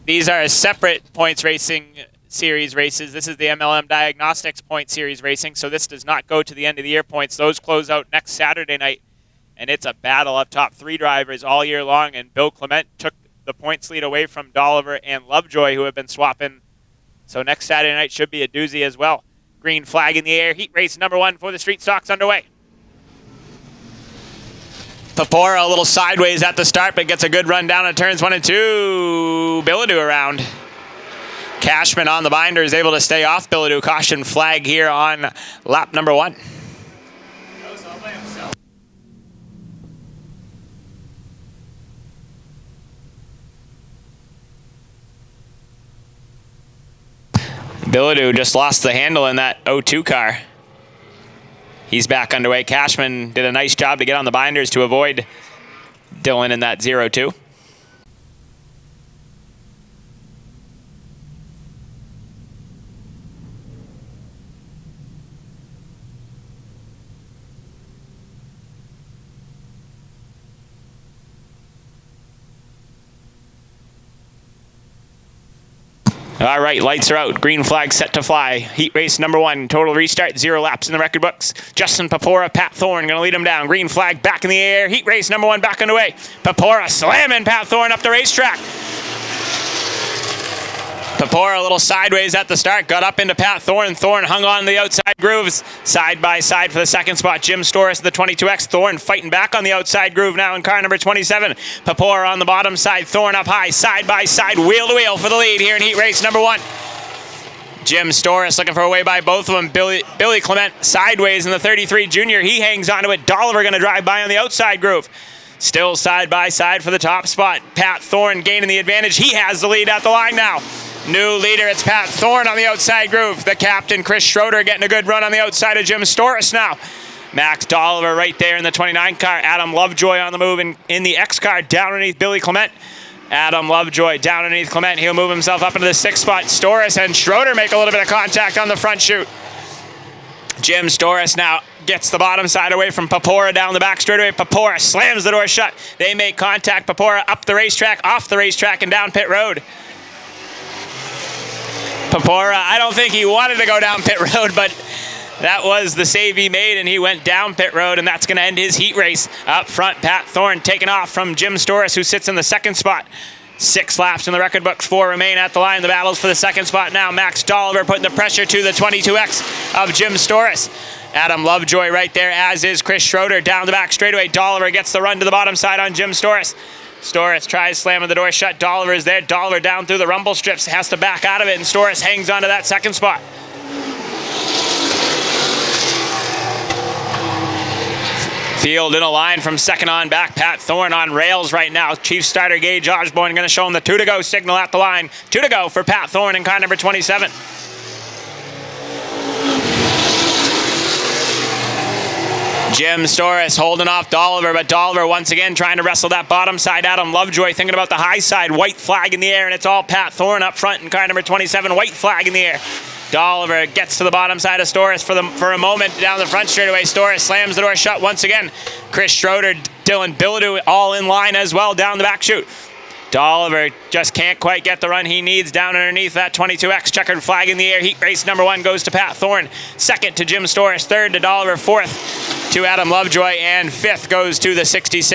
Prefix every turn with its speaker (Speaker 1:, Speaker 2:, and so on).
Speaker 1: These are separate points racing series races. This is the MLM Diagnostics Point Series racing, so this does not go to the end of the year points. Those close out next Saturday night, and it's a battle up top. 3 drivers all year long, and Bill Clement took the points lead away from Dolliver and Lovejoy, who have been swapping. So next Saturday night should be a doozy as well. Green flag in the air. Heat race number 1 for the street stocks underway. Papora a little sideways at the start, but gets a good run down at turns 1 and 2. Billadu around. Cashman on the binder is able to stay off Billadu. Caution flag here on lap number 1. Billadu just lost the handle in that 02 car. He's back underway. Cashman did a nice job to get on the binders to avoid Dylan in that 02. All right, lights are out. Green flag set to fly. Heat race number 1. Total restart, 0 laps in the record books. Justin Papora, Pat Thorne going to lead him down. Green flag back in the air. Heat race number 1 back underway. Papora slamming Pat Thorne up the racetrack. Papora a little sideways at the start. Got up into Pat Thorne. Thorne hung on the outside grooves. Side by side for the second spot. Jim Storis, the 22X. Thorne fighting back on the outside groove now in car number 27. Papora on the bottom side. Thorne up high. Side by side. Wheel to wheel for the lead here in heat race number 1. Jim Storis looking for a way by both of them. Billy Clement sideways in the 33 junior. He hangs onto it. Dolliver going to drive by on the outside groove. Still side by side for the top spot. Pat Thorne gaining the advantage. He has the lead at the line now. New leader, it's Pat Thorne on the outside groove. The captain, Chris Schroeder, getting a good run on the outside of Jim Storis now. Max Dolliver right there in the 29 car. Adam Lovejoy on the move in the X car down underneath Billy Clement. Adam Lovejoy down underneath Clement. He'll move himself up into the 6th spot. Storis and Schroeder make a little bit of contact on the front chute. Jim Storis now gets the bottom side away from Papora down the back straightaway. Papora slams the door shut. They make contact. Papora up the racetrack, off the racetrack, and down pit road. Papora, I don't think he wanted to go down pit road, but that was the save he made, and he went down pit road, and that's going to end his heat race. Up front, Pat Thorne taking off from Jim Storis, who sits in the 2nd spot. 6 laps in the record books, 4 remain at the line. The battles for the 2nd spot now. Max Dolliver putting the pressure to the 22X of Jim Storis. Adam Lovejoy right there, as is Chris Schroeder down the back straightaway. Dolliver gets the run to the bottom side on Jim Storis. Storis tries slamming the door shut. Dolliver is there. Dolliver down through the rumble strips. Has to back out of it, and Storis hangs on to that 2nd spot. Field in a line from 2nd on back. Pat Thorne on rails right now. Chief starter Gage Osborne going to show him the 2 to go signal at the line. 2 to go for Pat Thorne in car number 27. Jim Storis holding off Dolliver, but Dolliver once again trying to wrestle that bottom side. Adam Lovejoy thinking about the high side. White flag in the air, and it's all Pat Thorne up front in car number 27. White flag in the air. Dolliver gets to the bottom side of Storis for a moment down the front straightaway. Storis slams the door shut once again. Chris Schroeder, Dylan Billadu all in line as well down the back chute. Dolliver just can't quite get the run he needs down underneath that 22X. Checkered flag in the air. Heat race number 1 goes to Pat Thorne. 2nd to Jim Storis. 3rd to Dolliver. 4th to Adam Lovejoy. And 5th goes to the 66.